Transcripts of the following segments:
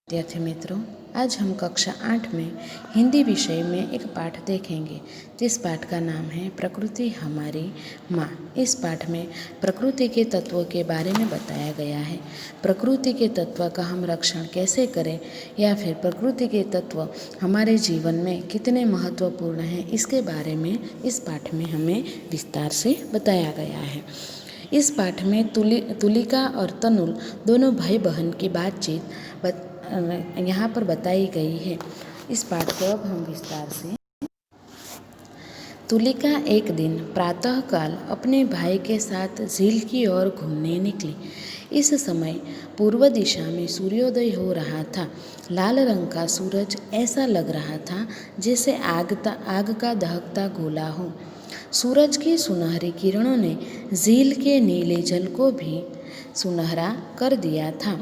विद्यार्थी मित्रों, आज हम कक्षा 8 में हिंदी विषय में एक पाठ देखेंगे जिस पाठ का नाम है प्रकृति हमारी माँ। इस पाठ में प्रकृति के तत्वों के बारे में बताया गया है। प्रकृति के तत्व का हम रक्षण कैसे करें या फिर प्रकृति के तत्व हमारे जीवन में कितने महत्वपूर्ण हैं, इसके बारे में इस पाठ में हमें विस्तार से बताया गया है। इस पाठ में तुलिका और तनुल दोनों भाई बहन की बातचीत यहाँ पर बताई गई है। इस पाठ को अब हम विस्तार से। तुलिका एक दिन प्रातःकाल अपने भाई के साथ झील की ओर घूमने निकली। इस समय पूर्व दिशा में सूर्योदय हो रहा था। लाल रंग का सूरज ऐसा लग रहा था जैसे आग का दहकता गोला हो। सूरज की सुनहरी किरणों ने झील के नीले जल को भी सुनहरा कर दिया था।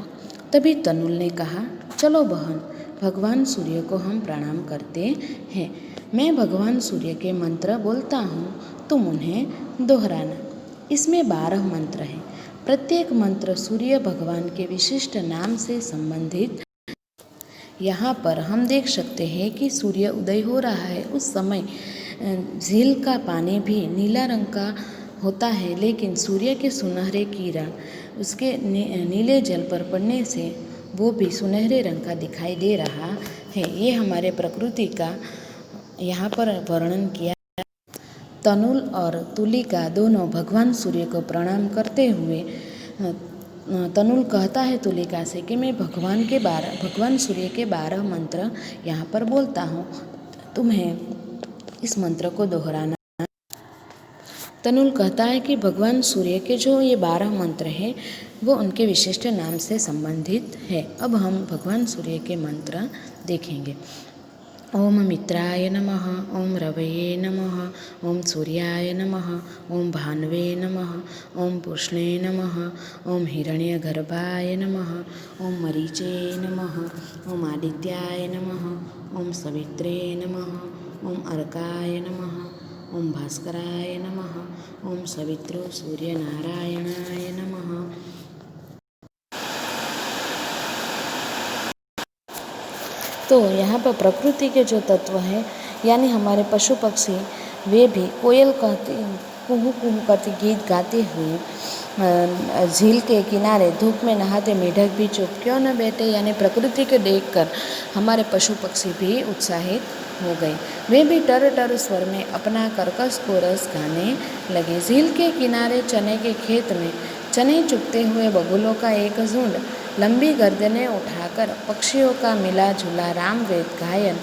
तभी तनुल ने कहा, चलो बहन, भगवान सूर्य को हम प्रणाम करते हैं। मैं भगवान सूर्य के मंत्र बोलता हूँ, तुम उन्हें दोहराना। इसमें 12 मंत्र हैं। प्रत्येक मंत्र सूर्य भगवान के विशिष्ट नाम से संबंधित। यहाँ पर हम देख सकते हैं कि सूर्य उदय हो रहा है। उस समय झील का पानी भी नीला रंग का होता है, लेकिन सूर्य के सुनहरे किरण उसके नीले जल पर पड़ने से वो भी सुनहरे रंग का दिखाई दे रहा है। ये हमारे प्रकृति का यहाँ पर वर्णन किया। तनुल और तुलिका दोनों भगवान सूर्य को प्रणाम करते हुए तनुल कहता है तुलिका से कि मैं भगवान सूर्य के 12 मंत्र यहाँ पर बोलता हूँ, तुम्हें इस मंत्र को दोहराना। तनुल कहता है कि भगवान सूर्य के जो ये 12 मंत्र हैं वो उनके विशिष्ट नाम से संबंधित है। अब हम भगवान सूर्य के मंत्र देखेंगे। ओम मित्राय नमः, ओम रवये नमः, ओम सूर्याय नमः, ओम भानवे नमः, ओम पुष्णे नमः, ओम हिरण्यगर्भाय नमः, ओम मरीचे नमः, ओम आदित्याय नमः, ओम सवित्रे नमः, ओम अर्काय नमः, ओम भास्कराय नमः, ओम सवित्रो सूर्यनारायणाय नमः। तो यहाँ पर प्रकृति के जो तत्व हैं, यानी हमारे पशु पक्षी, वे भी कोयल कहती कुहू कुहू करती गीत गाते हुए झील के किनारे धूप में नहाते मेढक भी चुप क्यों न बैठे, यानी प्रकृति को देखकर हमारे पशु पक्षी भी उत्साहित हो गए। वे भी टर टर स्वर में अपना कर्कश कोरस गाने लगे। झील के किनारे चने के खेत में चने चुगते हुए बगुलों का एक झुंड लंबी गर्दनें उठाकर पक्षियों का मिला जुला रामवेद गायन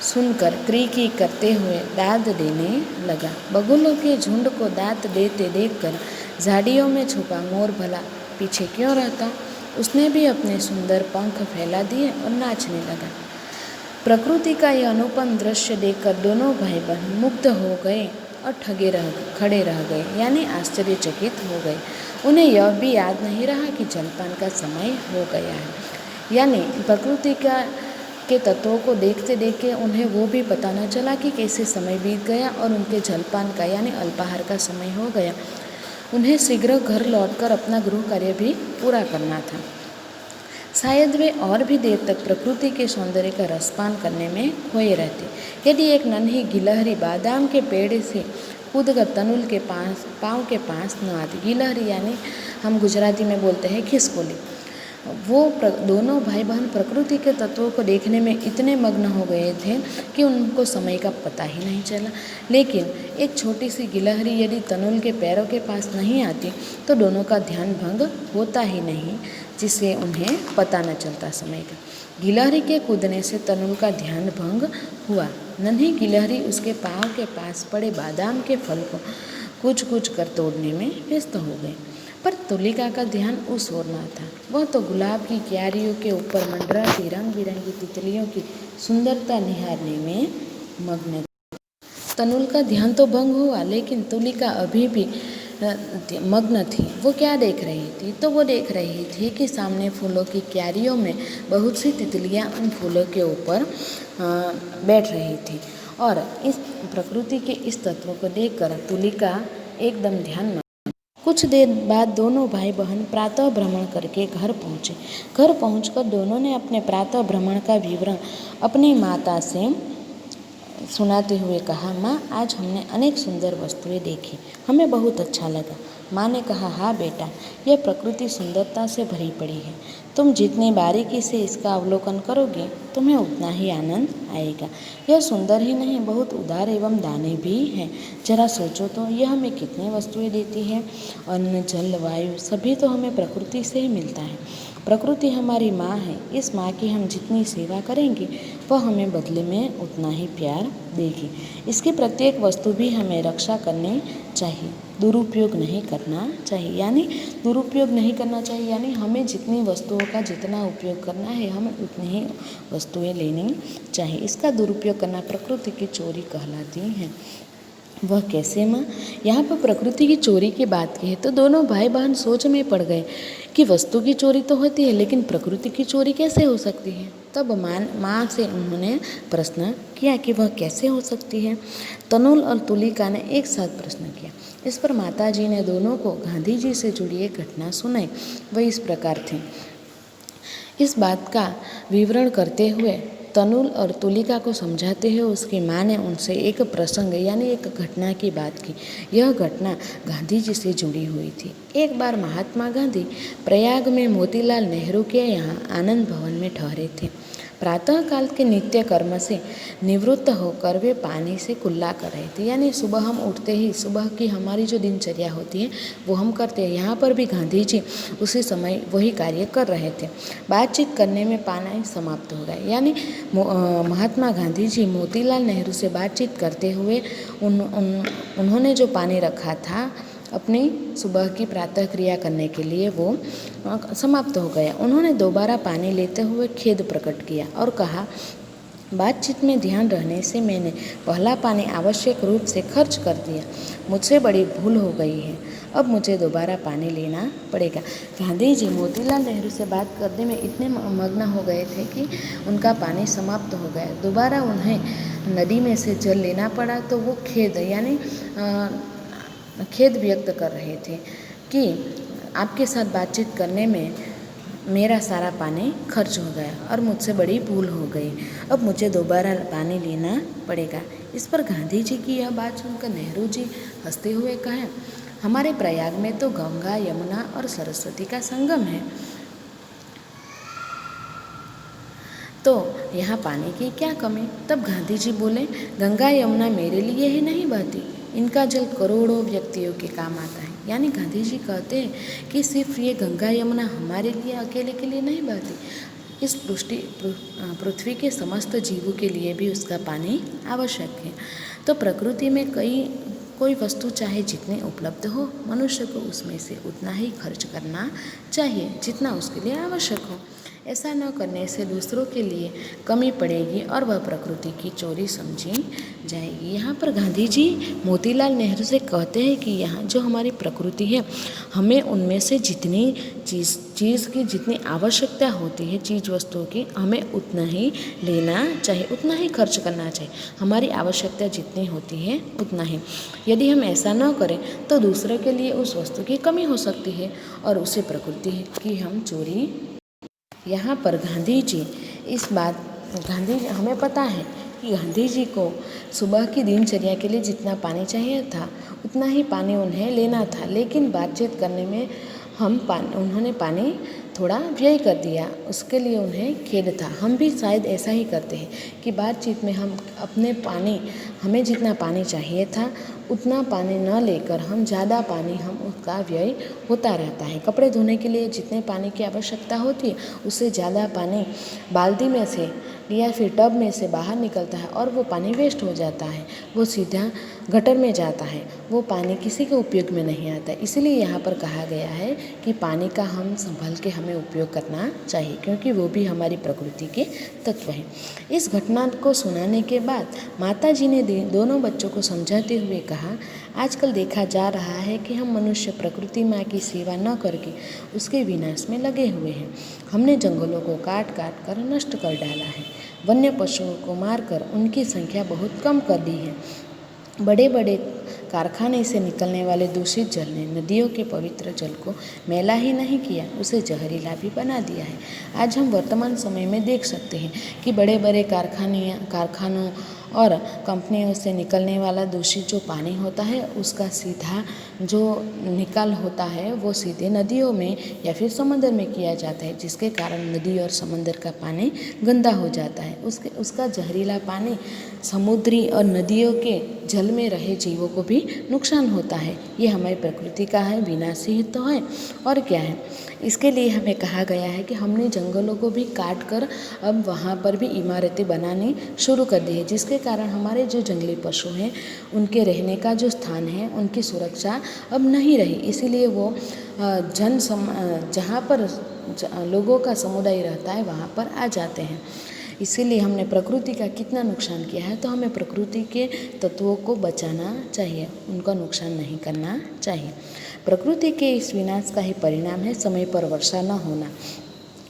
सुनकर क्रीकी करते हुए दाद देने लगा। बगुलों के झुंड को दाद देते देखकर झाड़ियों में छुपा मोर भला पीछे क्यों रहता, उसने भी अपने सुंदर पंख फैला दिए और नाचने लगा। प्रकृति का यह अनुपम दृश्य देखकर दोनों भाई बहन मुग्ध हो गए और खड़े रह गए, यानी आश्चर्यचकित हो गए। उन्हें यह भी याद नहीं रहा कि जलपान का समय हो गया है, यानी प्रकृति के तत्वों को देखते देखते उन्हें वो भी पता न चला कि कैसे समय बीत गया और उनके जलपान का यानी अल्पाहार का समय हो गया। उन्हें शीघ्र घर लौटकर अपना गृह कार्य भी पूरा करना था। शायद वे और भी देर तक प्रकृति के सौंदर्य का रसपान करने में खोए रहते, यदि एक नन्ही गिलहरी बादाम के पेड़ से कूदकर तनुल के पाँव के पास न आती। गिलहरी यानी हम गुजराती में बोलते हैं खिसकोली। वो दोनों भाई बहन प्रकृति के तत्वों को देखने में इतने मग्न हो गए थे कि उनको समय का पता ही नहीं चला। लेकिन एक छोटी सी गिलहरी यदि तनुल के पैरों के पास नहीं आती तो दोनों का ध्यान भंग होता ही नहीं, जिससे उन्हें पता न चलता समय का। गिलहरी के कूदने से तनुल का ध्यान भंग हुआ। नन्ही गिलहरी उसके पाँव के पास पड़े बादाम के फल को कुछ कुछ कर तोड़ने में व्यस्त हो गई। पर तुलिका का ध्यान उस ओर न था। वह तो गुलाब की क्यारियों के ऊपर मंडराती रंग बिरंगी तितलियों की सुंदरता निहारने में मग्न थी। तनुल का ध्यान तो भंग हुआ, लेकिन तुलिका अभी भी मग्न थी। वो क्या देख रही थी? तो वो देख रही थी कि सामने फूलों की क्यारियों में बहुत सी तितलियां उन फूलों के ऊपर बैठ रही थी। और इस प्रकृति के इस तत्व को देखकर तुलिका एकदम ध्यान कुछ देर बाद दोनों भाई बहन प्रातः भ्रमण करके घर पहुँचे। घर पहुंचकर दोनों ने अपने प्रातः भ्रमण का विवरण अपनी माता से सुनाते हुए कहा, माँ, आज हमने अनेक सुंदर वस्तुएं देखी, हमें बहुत अच्छा लगा। माँ ने कहा, हाँ बेटा, यह प्रकृति सुंदरता से भरी पड़ी है। तुम जितनी बारीकी से इसका अवलोकन करोगे तुम्हें उतना ही आनंद आएगा। यह सुंदर ही नहीं, बहुत उदार एवं दानी भी है। जरा सोचो तो, यह हमें कितनी वस्तुएं देती है। अन्न, जल, वायु सभी तो हमें प्रकृति से ही मिलता है। प्रकृति हमारी माँ है। इस माँ की हम जितनी सेवा करेंगे वह हमें बदले में उतना ही प्यार देगी। इसकी प्रत्येक वस्तु भी हमें रक्षा करनी चाहिए, दुरुपयोग नहीं करना चाहिए। यानी हमें जितनी वस्तुओं का जितना उपयोग करना है हमें उतनी ही वस्तुएं लेनी चाहिए। इसका दुरुपयोग करना प्रकृति की चोरी कहलाती है। वह कैसे माँ? यहाँ पर प्रकृति की चोरी की बात की है तो दोनों भाई बहन सोच में पड़ गए कि वस्तु की चोरी तो होती है लेकिन प्रकृति की चोरी कैसे हो सकती है। तब माँ से उन्होंने प्रश्न किया कि वह कैसे हो सकती है। तनुल और तुलिका ने एक साथ प्रश्न किया। इस पर माता जी ने दोनों को गांधी जी से जुड़ी एक घटना सुनाई। वह इस प्रकार थी। इस बात का विवरण करते हुए तनुल और तुलिका को समझाते हुए उसकी माँ ने उनसे एक प्रसंग यानी एक घटना की बात की। यह घटना गांधी जी से जुड़ी हुई थी। एक बार महात्मा गांधी प्रयाग में मोतीलाल नेहरू के यहाँ आनंद भवन में ठहरे थे। प्रातःकाल के नित्य कर्म से निवृत्त होकर वे पानी से कुल्ला कर रहे थे। यानी सुबह हम उठते ही सुबह की हमारी जो दिनचर्या होती है वो हम करते हैं। यहाँ पर भी गांधी जी उसी समय वही कार्य कर रहे थे। बातचीत करने में पानी समाप्त हो गया। यानी महात्मा गांधी जी मोतीलाल नेहरू से बातचीत करते हुए उन्होंने जो पानी रखा था अपनी सुबह की प्रातः क्रिया करने के लिए वो समाप्त हो गया। उन्होंने दोबारा पानी लेते हुए खेद प्रकट किया और कहा, बातचीत में ध्यान रहने से मैंने पहला पानी आवश्यक रूप से खर्च कर दिया। मुझसे बड़ी भूल हो गई है। अब मुझे दोबारा पानी लेना पड़ेगा। गांधी जी मोतीलाल नेहरू से बात करने में इतने मग्न हो गए थे कि उनका पानी समाप्त हो गया। दोबारा उन्हें नदी में से जल लेना पड़ा तो वो खेद व्यक्त कर रहे थे कि आपके साथ बातचीत करने में मेरा सारा पानी खर्च हो गया और मुझसे बड़ी भूल हो गई। अब मुझे दोबारा पानी लेना पड़ेगा। इस पर गांधी जी की यह बात सुनकर नेहरू जी हंसते हुए कहे, हमारे प्रयाग में तो गंगा, यमुना और सरस्वती का संगम है, तो यहाँ पानी की क्या कमी। तब गांधी जी बोले, गंगा यमुना मेरे लिए ही नहीं बहती, इनका जल करोड़ों व्यक्तियों के काम आता है। यानी गांधी जी कहते हैं कि सिर्फ ये गंगा यमुना हमारे लिए अकेले के लिए नहीं बहती, इस पृथ्वी के समस्त जीवों के लिए भी उसका पानी आवश्यक है। तो प्रकृति में कोई वस्तु चाहे जितनी उपलब्ध हो, मनुष्य को उसमें से उतना ही खर्च करना चाहिए जितना उसके लिए आवश्यक हो। ऐसा न करने से दूसरों के लिए कमी पड़ेगी और वह प्रकृति की चोरी समझी जाएगी। यहाँ पर गांधी जी मोतीलाल नेहरू से कहते हैं कि यहाँ जो हमारी प्रकृति है हमें उनमें से जितनी चीज़ की जितनी आवश्यकता होती है, चीज़ वस्तुओं की, हमें उतना ही लेना चाहिए, उतना ही खर्च करना चाहिए। हमारी आवश्यकता जितनी होती है उतना ही। यदि हम ऐसा न करें तो दूसरों के लिए उस वस्तु की कमी हो सकती है और उसे प्रकृति की हम चोरी। यहाँ पर गांधी जी हमें पता है कि गांधी जी को सुबह की दिनचर्या के लिए जितना पानी चाहिए था उतना ही पानी उन्हें लेना था, लेकिन बातचीत करने में उन्होंने पानी थोड़ा व्यय कर दिया, उसके लिए उन्हें खेद था। हम भी शायद ऐसा ही करते हैं कि बातचीत में हम हमें जितना पानी चाहिए था उतना पानी न लेकर हम उसका व्यय होता रहता है। कपड़े धोने के लिए जितने पानी की आवश्यकता होती है उससे ज़्यादा पानी बाल्टी में से या फिर टब में से बाहर निकलता है और वो पानी वेस्ट हो जाता है, वो सीधा गटर में जाता है, वो पानी किसी के उपयोग में नहीं आता। इसलिए यहाँ पर कहा गया है कि पानी का हम संभल के हमें उपयोग करना चाहिए, क्योंकि वो भी हमारी प्रकृति के तत्व हैं। इस घटना को सुनाने के बाद माता जी ने दोनों बच्चों को समझाते हुए कहा, आजकल देखा जा रहा है कि हम मनुष्य प्रकृति माँ की सेवा न करके उसके विनाश में लगे हुए हैं। हमने जंगलों को काट कर नष्ट कर डाला है, वन्य पशुओं को मारकर उनकी संख्या बहुत कम कर दी है। बड़े बड़े कारखाने से निकलने वाले दूषित जल ने नदियों के पवित्र जल को मैला ही नहीं किया, उसे जहरीला भी बना दिया है। आज हम वर्तमान समय में देख सकते हैं कि बड़े बड़े कारखानों और कंपनियों से निकलने वाला दूषित जो पानी होता है उसका सीधा जो निकाल होता है वो सीधे नदियों में या फिर समंदर में किया जाता है, जिसके कारण नदी और समंदर का पानी गंदा हो जाता है। उसका जहरीला पानी समुद्री और नदियों के जल में रहे जीवों को भी नुकसान होता है। ये हमारी प्रकृति का है, विनाशी ही तो है और क्या है। इसके लिए हमें कहा गया है कि हमने जंगलों को भी काट कर अब वहाँ पर भी इमारतें बनानी शुरू कर दी है, जिसके कारण हमारे जो जंगली पशु हैं उनके रहने का जो स्थान है उनकी सुरक्षा अब नहीं रही। इसीलिए वो जहाँ पर लोगों का समुदाय रहता है वहाँ पर आ जाते हैं। इसीलिए हमने प्रकृति का कितना नुकसान किया है, तो हमें प्रकृति के तत्वों को बचाना चाहिए, उनका नुकसान नहीं करना चाहिए। प्रकृति के इस विनाश का ही परिणाम है समय पर वर्षा न होना,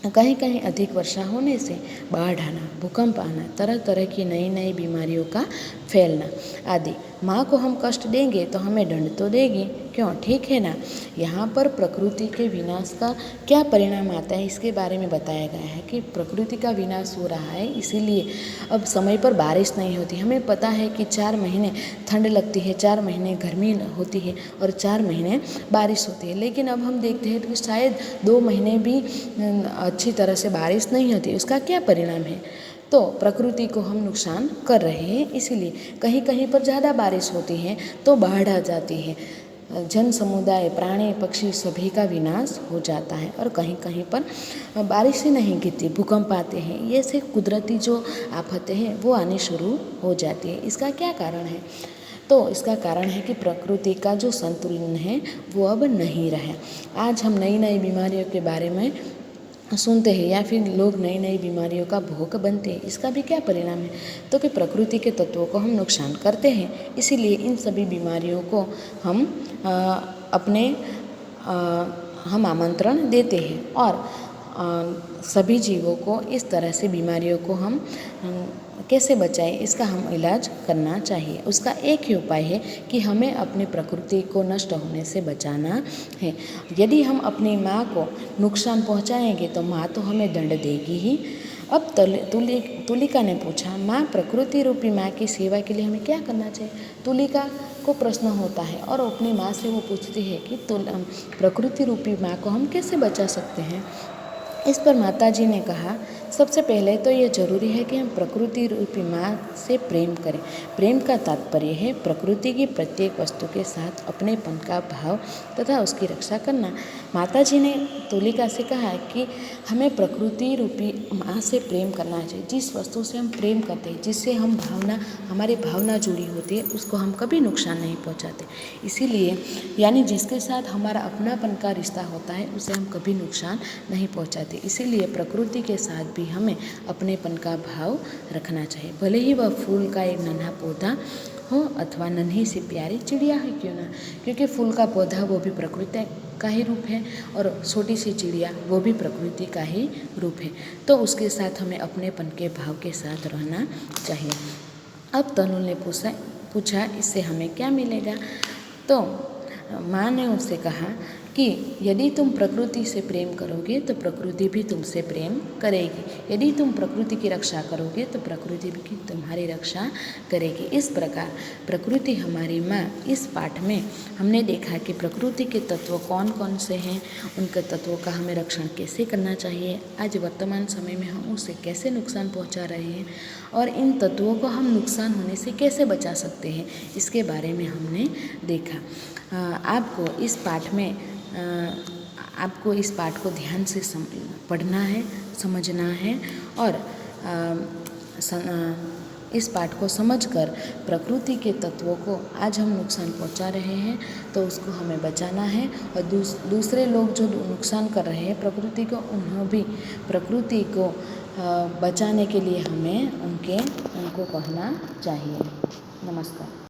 कहीं कहीं अधिक वर्षा होने से बाढ़ आना, भूकंप आना, तरह तरह की नई नई बीमारियों का फैलना आदि। माँ को हम कष्ट देंगे तो हमें दंड तो देगी, क्यों? ठीक है ना। यहाँ पर प्रकृति के विनाश का क्या परिणाम आता है इसके बारे में बताया गया है कि प्रकृति का विनाश हो रहा है, इसीलिए अब समय पर बारिश नहीं होती। हमें पता है कि 4 महीने ठंड लगती है, 4 महीने गर्मी होती है और 4 महीने बारिश होती है, लेकिन अब हम देखते हैं कि शायद 2 महीने भी अच्छी तरह से बारिश नहीं होती। उसका क्या परिणाम है? तो प्रकृति को हम नुकसान कर रहे हैं। इसीलिए कहीं कहीं पर ज़्यादा बारिश होती है तो बाढ़ आ जाती है, जन समुदाय, प्राणी, पक्षी सभी का विनाश हो जाता है और कहीं कहीं पर बारिश ही नहीं गिरती, भूकंप आते हैं। ये से कुदरती जो आफतें हैं वो आनी शुरू हो जाती है। इसका क्या कारण है? तो इसका कारण है कि प्रकृति का जो संतुलन है वो अब नहीं रहा। आज हम नई नई बीमारियों के बारे में सुनते हैं या फिर लोग नई नई बीमारियों का भोग बनते हैं। इसका भी क्या परिणाम है? तो कि प्रकृति के तत्वों को हम नुकसान करते हैं, इसीलिए इन सभी बीमारियों को हम हम आमंत्रण देते हैं और सभी जीवों को इस तरह से बीमारियों को हम कैसे बचाएं, इसका हम इलाज करना चाहिए। उसका एक ही उपाय है कि हमें अपनी प्रकृति को नष्ट होने से बचाना है। यदि हम अपनी माँ को नुकसान पहुँचाएंगे तो माँ तो हमें दंड देगी ही। अब तुलिका ने पूछा, माँ प्रकृति रूपी माँ की सेवा के लिए हमें क्या करना चाहिए? तुलिका को प्रश्न होता है और अपनी माँ से वो पूछती है कि प्रकृति रूपी माँ को हम कैसे बचा सकते हैं। इस पर माताजी ने कहा, सबसे पहले तो ये जरूरी है कि हम प्रकृति रूपी माँ से प्रेम करें। प्रेम का तात्पर्य है प्रकृति की प्रत्येक वस्तु के साथ अपनेपन का भाव तथा उसकी रक्षा करना। माताजी ने तुलिका से कहा कि हमें प्रकृति रूपी माँ से प्रेम करना चाहिए। जिस वस्तु से हम प्रेम करते हैं, जिससे हमारी भावना जुड़ी होती है, उसको हम कभी नुकसान नहीं पहुँचाते। इसीलिए यानी जिसके साथ हमारा अपनापन का रिश्ता होता है उसे हम कभी नुकसान नहीं पहुँचाते। इसीलिए प्रकृति के साथ भी हमें अपनेपन का भाव रखना चाहिए, भले ही वह फूल का एक नन्हा पौधा हो अथवा नन्ही सी प्यारी चिड़िया है क्यों ना, क्योंकि फूल का पौधा वो भी प्रकृति का ही रूप है और छोटी सी चिड़िया वो भी प्रकृति का ही रूप है। तो उसके साथ हमें अपनेपन के भाव के साथ रहना चाहिए। अब तनु ने पूछा इससे हमें क्या मिलेगा? तो माँ ने उससे कहा कि यदि तुम प्रकृति से प्रेम करोगे तो प्रकृति भी तुमसे प्रेम करेगी। यदि तुम प्रकृति की रक्षा करोगे तो प्रकृति भी तुम्हारी रक्षा करेगी। इस प्रकार प्रकृति हमारी माँ। इस पाठ में हमने देखा कि प्रकृति के तत्व कौन कौन से हैं, उनके तत्वों का हमें रक्षण कैसे करना चाहिए, आज वर्तमान समय में हम उसे कैसे नुकसान पहुँचा रहे हैं और इन तत्वों को हम नुकसान होने से कैसे बचा सकते हैं, इसके बारे में हमने देखा। आपको इस पाठ को ध्यान से पढ़ना है, समझना है और इस पाठ को समझकर प्रकृति के तत्वों को आज हम नुकसान पहुंचा रहे हैं तो उसको हमें बचाना है और दूसरे लोग जो नुकसान कर रहे हैं प्रकृति को, उन्हें भी प्रकृति को बचाने के लिए हमें उनको कहना चाहिए। नमस्कार।